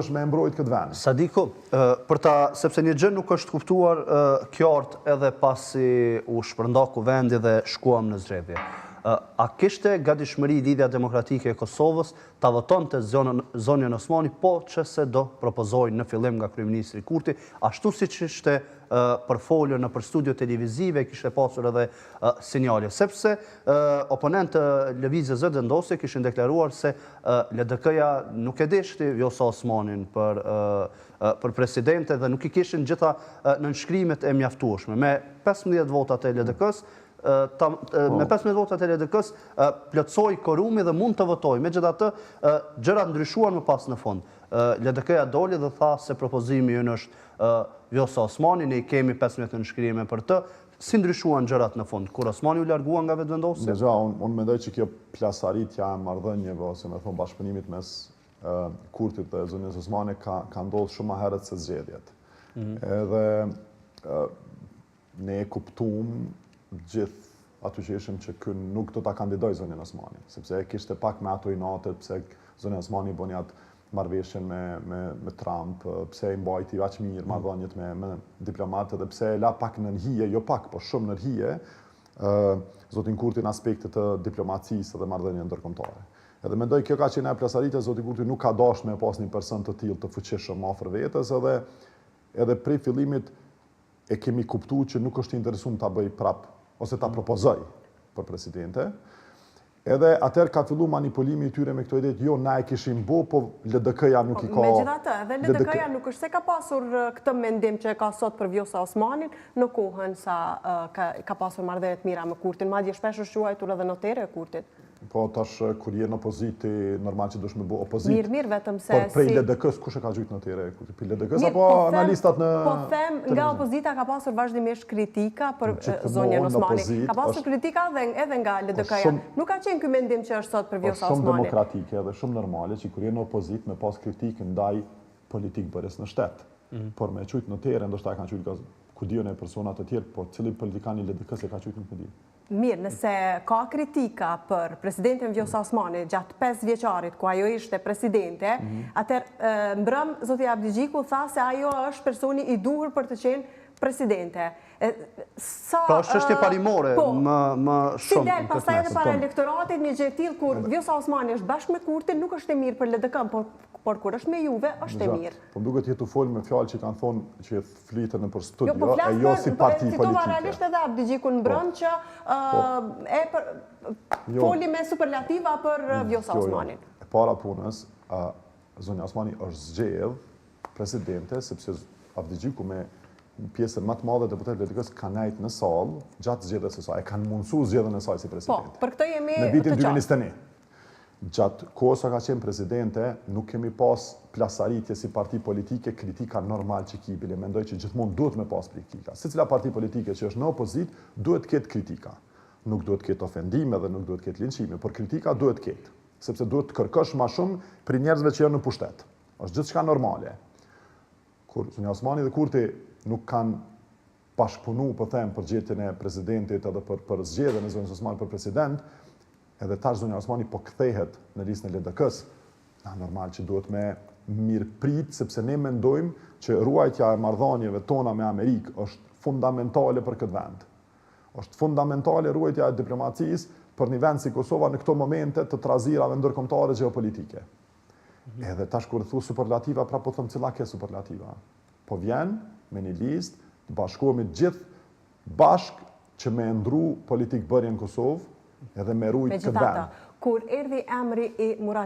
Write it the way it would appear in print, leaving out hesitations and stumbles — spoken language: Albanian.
është me mbrojt këtë vend. Sadiko, sepse një gjë nuk është kuptuar qartë edhe pasi u shpërndaku vendi dhe shkuam në zgjedhje. A kishte gatishmëri Lidhja Demokratike e Kosovës ta votonte zonjën Osmani, po që se do propozoj në fillim nga kryeministri Kurti, ashtu siç ishte përfolur në studio televizive, kishte pasur edhe sinjale, sepse oponentë lëvizjes zë vendosje kishin deklaruar se LDK-ja nuk e deshti Vjosa Osmanin për presidente dhe nuk i kishin gjitha nënshkrimet e mjaftueshme. Me 15 votat e LDK-s, me 15 votat e LDK-s plotësoi korumi dhe mund të votoj. Megjithatë, gjërat ndryshuan më pas në fund. LDK-ja doli dhe tha se propozimi ynë është Vjosa Osmani, ne i kemi 15 nënshkrime për të. Si ndryshuan gjërat në fund? Kur Osmani u largua nga vetëvendosja? Unë mendoj që kjo plasaritja e marrëdhënieve ose me thonë bashkëpunimit mes Kurtit dhe zonjës Osmani ka ndodhur shumë më herët se zgjedhjet. Edhe ne e kuptuam gjithë aty që ishim që kë nuk do ta kandidoj zonjën Osmani, sepse kishte pak me ato inate, pse zonja Osmani boni atë marrëveshjen me Trump, pse i mbajti aq mirë marrëdhëniet me diplomatë dhe pse e la pak në hije, jo pak, po shumë në hije, zotin Kurti në aspektet të diplomacisë dhe marrëdhënieve ndërkombëtare. Edhe mendoj kjo ka qenë plasaritja, zoti Kurti nuk ka dashur me pas një person të tillë të fuqishëm afër vetes, edhe prej fillimit e kemi kuptuar që nuk është interesuar ta bëj prap ose ta propozoj për presidente. Edhe atëherë ka filluar manipulimi i tyre me këto ide, jo na e kishim bë, po LDK-ja nuk i ka. Megjithatë, edhe LDK-ja nuk është se ka pasur këtë mendim që ka sot për Vjosa Osmanin në kohën sa ka pasur marrëdhënie të mira me Kurtin, madje shpesh është quajtur edhe notere e Kurtit. Po tash kur je në opozitë, normal që dush me bë opozitë. Mirë, vetëm se por prej LDK-s kush e ka gjujt notere e Kurtit? Prej LDK-s apo analistat në Po them, nga opozita ka pasur vazhdimisht kritika për zonjën Osmani. Ka pasur kritika edhe nga LDK-ja. Nuk ka qenë ky mendim që është sot për Vjosa Osmani. Shumë demokratike dhe shumë normale që kur je në opozitë me pas kritikë ndaj politikë bërës në shtet. Por me çujt notere, ndoshta kanë çujt ku diun e persona të tjerë, po cili politikan i LDK-s e ka çujt nuk e di. Mirë, nëse ka kritika për presidentin Vjosa Osmani gjatë 5 vjeçarit ku ajo ishte presidente, atëherë mbrëm zoti Abdigjiku tha se ajo është personi i duhur për të qenë presidente. Pra është çështje parimore më shumë. Si del pastaj edhe para elektoratit një gjë e tillë kur Vjosa Osmani është bashkë me Kurtin, nuk është e mirë për LDK-n, por kur është me Juve është e mirë. Po duket jetu fol me fjalë që kanë thonë që flitën nëpër studio, e jo si parti politike. Citova realisht edhe Abdigjikun Mbrëm që foli me superlativa për Vjosa Osmanin. E para punës, zonja Osmani është zgjedh presidente sepse Abdigjiku me pjesën më të madhe deputetëve të LDK-s kanë nejt në sallë gjatë zgjedhjes së saj, kanë mundsuar zgjedhjen e saj si presidente. Po, për këtë jemi në vitin 2021. Gjatë kohës sa ka qenë presidente, nuk kemi pas plasaritje si parti politike, kritika normal që kibile. Mendoj që gjithmonë duhet me pas kritika. Secila parti politike që është në opozitë, duhet ketë kritika. Nuk duhet ketë ofendime dhe nuk duhet ketë linçime, por kritika duhet ketë, sepse duhet të kërkosh më shumë për njerëzve që janë në pushtet. Është gjithçka normale. Kur zonja Osmani dhe Kurti nuk kanë bashkëpunu, po them, për gjetjen e presidentit edhe për zgjedhjen e zonjës Osmani për president, edhe tash zonja Osmani po kthehet në listën e LDK-s, normal që duhet me mirëprit, sepse ne mendojmë që ruajtja e marrëdhënieve tona me Amerikë është fundamentale për këtë vend. Është fundamentale ruajtja e diplomacisë për një vend si Kosova në këto momente të trazirave ndërkombëtare gjeopolitike. Edhe tash kur thu superlativa, pra po them cilla ke superlativa. Po vjen me një listë, të bashkohemi gjithë bashkë që me ndru politikë bërjen në Kosovë edhe me rujt këtë vend. Kur erdhi emri i Murat